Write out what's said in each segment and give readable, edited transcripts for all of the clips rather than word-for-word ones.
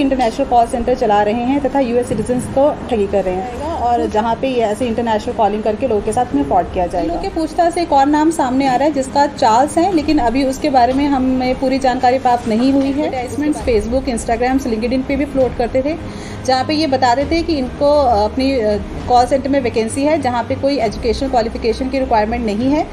International call centre चला रहे हैं तथा यूएस सिटीजन्स को ठगी कर रहे हैं और जहां पे ये ऐसे इंटरनेशनल कॉलिंग करके लोगों के साथ में फ्रॉड किया जाएगा। लोगों के पूछताछ से एक और नाम सामने आ रहा है जिसका चार्ल्स है, लेकिन अभी उसके बारे में हमें पूरी जानकारी प्राप्त नहीं हुई है। एडवर्टाइजमेंट्स फेसबुक, इंस्टाग्राम, लिंक्डइन पे भी फ्लोट करते थे जहाँ पे ये बताते थे कि इनको अपनी कॉल सेंटर में वैकेंसी है जहाँ पे कोई एजुकेशनल क्वालिफिकेशन की रिक्वायरमेंट नहीं है।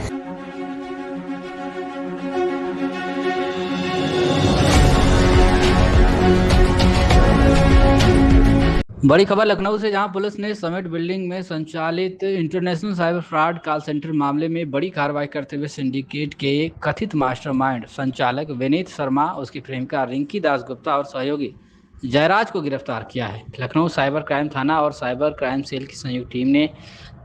बड़ी खबर लखनऊ से, जहां पुलिस ने समिट बिल्डिंग में संचालित international cyber fraud call centre मामले में बड़ी कार्रवाई करते हुए सिंडिकेट के कथित मास्टरमाइंड संचालक विनीत शर्मा, उसकी प्रेमिका रिंकी दास गुप्ता और सहयोगी जयराज को गिरफ्तार किया है। लखनऊ साइबर क्राइम थाना और साइबर क्राइम सेल की संयुक्त टीम ने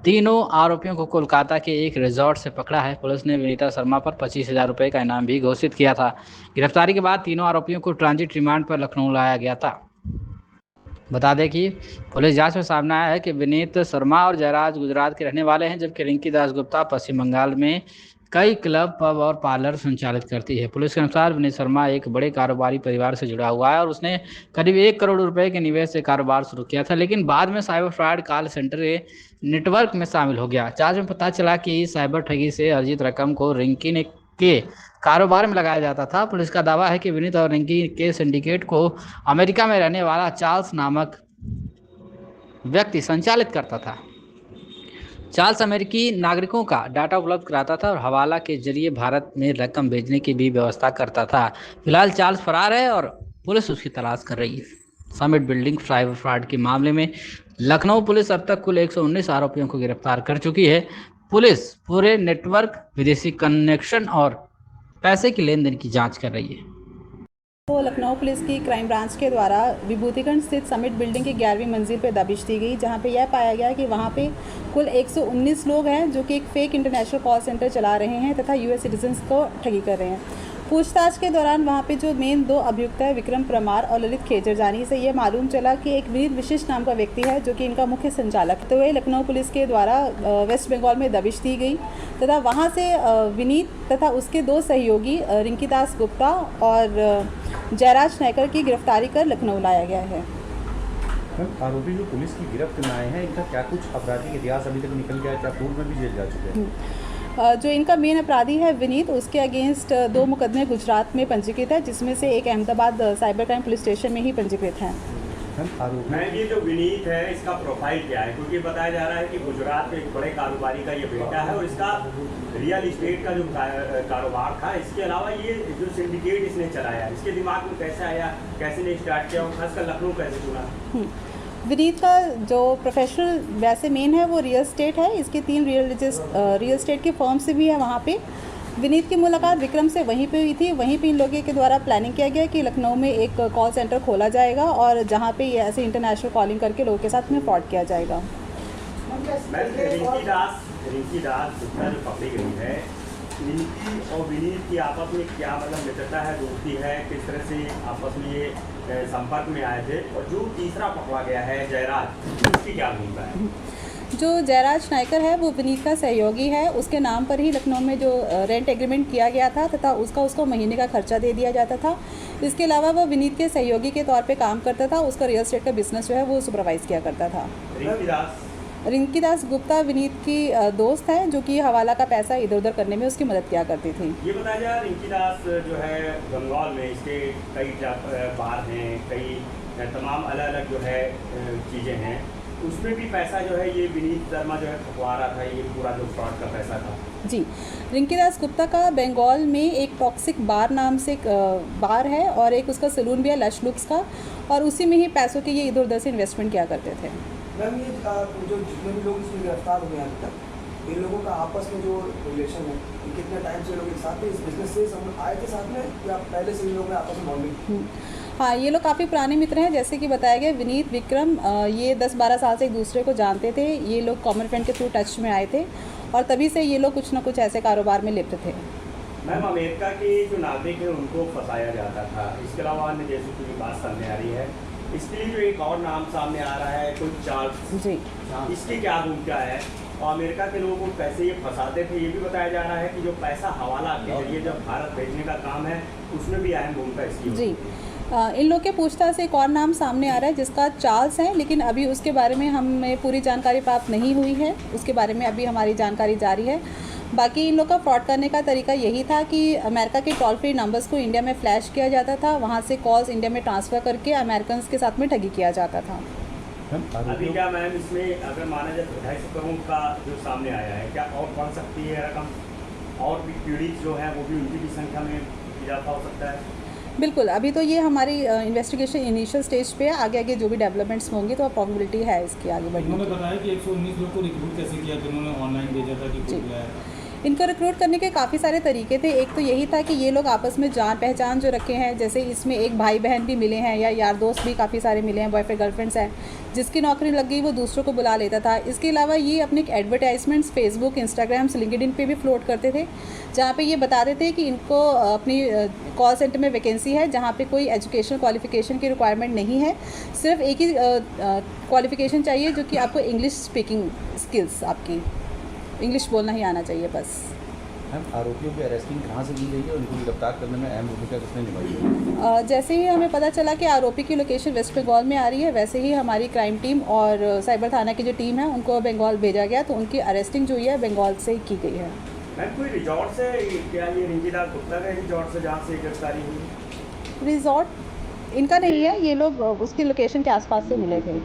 तीनों आरोपियों को कोलकाता के एक रिजॉर्ट से पकड़ा है। पुलिस ने विनीता शर्मा पर 25,000 रुपये का इनाम भी घोषित किया था। गिरफ्तारी के बाद तीनों आरोपियों को ट्रांजिट रिमांड पर लखनऊ लाया गया था। बता दें कि पुलिस जांच में सामने आया है कि विनीत शर्मा और जयराज गुजरात के रहने वाले हैं, जबकि रिंकी दास गुप्ता पश्चिम बंगाल में कई क्लब, पब और पार्लर संचालित करती है। पुलिस के अनुसार विनीत शर्मा एक बड़े कारोबारी परिवार से जुड़ा हुआ है और उसने करीब 1 करोड़ रुपए के निवेश से कारोबार शुरू किया था, लेकिन बाद में साइबर फ्रॉड कॉल सेंटर के नेटवर्क में शामिल हो गया। जांच में पता चला कि साइबर ठगी से अर्जित रकम को रिंकी ने के कारोबार में लगाया जाता था। पुलिस का दावा है कि विनीत और रिंकी के सिंडिकेट को अमेरिका में रहने वाला चार्ल्स नामक व्यक्ति संचालित करता था। चार्ल्स अमेरिकी नागरिकों का डाटा उपलब्ध कराता था और हवाला के जरिए भारत में रकम भेजने की भी व्यवस्था करता था। फिलहाल चार्ल्स फरार है और पुलिस उसकी तलाश कर रही है। समिट बिल्डिंग साइबर फ्रॉड के मामले में लखनऊ पुलिस अब तक कुल 119 आरोपियों को गिरफ्तार कर चुकी है। पुलिस पूरे नेटवर्क, विदेशी कनेक्शन और पैसे की लेन देन की जांच कर रही है। तो लखनऊ पुलिस की क्राइम ब्रांच के द्वारा विभूतिगंज स्थित समिट बिल्डिंग की 11वीं मंजिल पर दबिश दी गई, जहां पे यह पाया गया कि वहां पे कुल 119 लोग हैं जो कि एक फेक इंटरनेशनल कॉल सेंटर चला रहे हैं तथा यूएस सिटीजन्स को ठगी कर रहे हैं। पूछताछ के दौरान वहां पे जो मेन 2 अभियुक्त है, विक्रम परमार और ललित खेजरजानी, से ये मालूम चला कि एक विनीत विशिष्ट नाम का व्यक्ति है जो कि इनका मुख्य संचालक। तो वह लखनऊ पुलिस के द्वारा वेस्ट बंगाल में दबिश दी गई तथा वहाँ से विनीत तथा उसके 2 सहयोगी रिंकी दास गुप्ता और जयराज नायकर की गिरफ्तारी कर लखनऊ लाया गया है। आरोपी जो पुलिस की गिरफ्त में आए हैं, इनका क्या कुछ आपराधिक इतिहास अभी तक निकल गया, क्या पूर्व में भी जेल जा चुके हैं? जो इनका मेन अपराधी है विनीत, उसके अगेंस्ट 2 मुकदमे गुजरात में पंजीकृत है, जिसमें से एक Ahmedabad cyber crime police station में ही पंजीकृत है। मैम, ये जो विनीत है इसका प्रोफाइल क्या है? क्योंकि बताया जा रहा है कि गुजरात में एक बड़े कारोबारी का ये बेटा है और इसका रियल इस्टेट का जो कारोबार था, इसके अलावा ये जो सिंडिकेट इसने चलाया, इसके दिमाग में कैसे आया, कैसे ने स्टार्ट किया और खासकर लखनऊ कैसे चुना? विनीत का जो प्रोफेशनल वैसे मेन है वो रियल स्टेट है। इसके 3 रियल स्टेट की फर्म से भी है वहाँ पे। विनीत की मुलाकात विक्रम से वहीं पे हुई थी। वहीं पे इन लोगों के द्वारा प्लानिंग किया गया कि लखनऊ में एक कॉल सेंटर खोला जाएगा और जहाँ पे ये ऐसे इंटरनेशनल कॉलिंग करके लोगों के साथ में फ्रॉड किया जाएगा। रिंकी दास गुप्ता जो पकड़ी गई है, रिंकी और विनीत की आपस में क्या मतलब मित्रता है, दोस्ती है, किस तरह से आपस में ये संपर्क में आए थे? और जो तीसरा पकड़ा गया है जयराज, उसकी क्या भूमिका है? जो जयराज नायकर है वो विनीत का सहयोगी है। उसके नाम पर ही लखनऊ में जो रेंट एग्रीमेंट किया गया था तथा उसको महीने का खर्चा दे दिया जाता था। इसके अलावा वो विनीत के सहयोगी के तौर पे काम करता था। उसका रियल एस्टेट का बिजनेस जो है वो सुपरवाइज किया करता था। रिंकी दास गुप्ता विनीत की दोस्त है जो कि हवाला का पैसा इधर उधर करने में उसकी मदद किया करती थी। ये बताया जा रिंकी दास जो है बंगाल में इसके कई बार हैं, कई तमाम अलग अलग जो है चीज़ें हैं, उसमें भी पैसा जो है ये विनीत शर्मा जो है खपवा रहा था, ये पूरा जो फ्रॉड का पैसा था। जी, रिंकी दास गुप्ता का बंगाल में एक टॉक्सिक बार नाम से एक बार है और एक उसका सलून भी है लश लुक्स का, और उसी में ही पैसों के ये इधर उधर से इन्वेस्टमेंट किया करते थे। मैम, ये जो जितने भी लोग इसमें गिरफ्तार हुए हैं अभी तक, इन लोगों का आपस में जो रिलेशन है, कितने टाइम से लोग एक साथ इस बिजनेस से आए थे साथ में, या पहले से इन लोगों में आपस में बॉन्डिंग? हाँ, ये लोग काफ़ी पुराने मित्र हैं। जैसे कि बताया गया, विनीत, विक्रम ये 10-12 साल से एक दूसरे को जानते थे। ये लोग कॉमन फ्रेंड के थ्रू टच में आए थे और तभी से ये लोग कुछ ना कुछ ऐसे कारोबार में लिप्त थे। मैम, अमेरिका के जो नागरिक हैं उनको फंसाया जाता था, इसके अलावा अन्य देशों की बात सामने आ रही है। इसके लिए जो एक और नाम सामने आ रहा है कोई चार्ल्स, जी, इसकी क्या भूमिका है? और अमेरिका के लोगों को कैसे ये फंसाते थे? ये भी बताया जा रहा है कि जो पैसा हवाला के जरिए जब भारत भेजने का काम है उसमें भी अहम भूमिका इसकी। जी, इन लोग के पूछताछ से एक और नाम सामने आ रहा है जिसका चार्ल्स है, लेकिन अभी उसके बारे में हमें पूरी जानकारी प्राप्त नहीं हुई है। उसके बारे में अभी हमारी जानकारी जारी है। बाकी इन लोग का फ्रॉड करने का तरीका यही था कि अमेरिका के टोल फ्री नंबर्स को इंडिया में फ्लैश किया जाता था, वहाँ से कॉल्स इंडिया में ट्रांसफ़र करके अमेरिकन्स के साथ में ठगी किया जाता था। अभी क्या मैम इसमें अगर माना जाए 250 करोड़ का जो सामने आया है, क्या और बढ़ सकती है रकम? और भी पीड़ित जो है वो भी उनकी भी संख्या में इजाफा हो सकता है? बिल्कुल, अभी तो ये हमारी इन्वेस्टिगेशन इनिशियल स्टेज पे है। आगे आगे जो भी डेवलपमेंट्स होंगी तो प्रोबेबिलिटी है इसकी आगे बढ़ने की। उन्होंने बताया कि 119 लोग को रिक्रूट कैसे किया, जिन्होंने ऑनलाइन भेजा था कि जी। खुद लाया। इनको रिक्रूट करने के काफ़ी सारे तरीके थे। एक तो यही था कि ये लोग आपस में जान पहचान जो रखे हैं, जैसे इसमें एक भाई बहन भी मिले हैं या यार दोस्त भी काफ़ी सारे मिले हैं, बॉयफ्रेंड गर्लफ्रेंड्स हैं, जिसकी नौकरी लग गई वो दूसरों को बुला लेता था। इसके अलावा ये अपने एडवर्टाइजमेंट्स फेसबुक, इंस्टाग्राम, लिंक्डइन पे भी फ्लोट करते थे, जहाँ पे ये बताते थे कि इनको अपनी कॉल सेंटर में वैकेंसी है जहाँ पे कोई एजुकेशनल क्वालिफ़िकेशन की रिक्वायरमेंट नहीं है। सिर्फ एक ही क्वालिफ़िकेशन चाहिए जो कि आपको इंग्लिश स्पीकिंग स्किल्स, आपकी इंग्लिश बोलना ही आना चाहिए बस। मैम, आरोपियों की अरेस्टिंग कहाँ से की गई है और इनको गिरफ्तार करने में अहम भूमिका किसने निभाई है? जैसे ही हमें पता चला कि आरोपी की लोकेशन वेस्ट बंगाल में आ रही है, वैसे ही हमारी क्राइम टीम और साइबर थाना की जो टीम है उनको बंगाल भेजा गया, तो उनकी अरेस्टिंग जो है बंगाल से ही की गई है। मैम कोई रिजॉर्ट से, क्या ये रिंजीदार गुप्ता का रिजॉर्ट से जहाँ से गिरफ्तारी हुई? रिजॉर्ट इनका नहीं है, ये लोग उसकी लोकेशन के आसपास से मिले थे।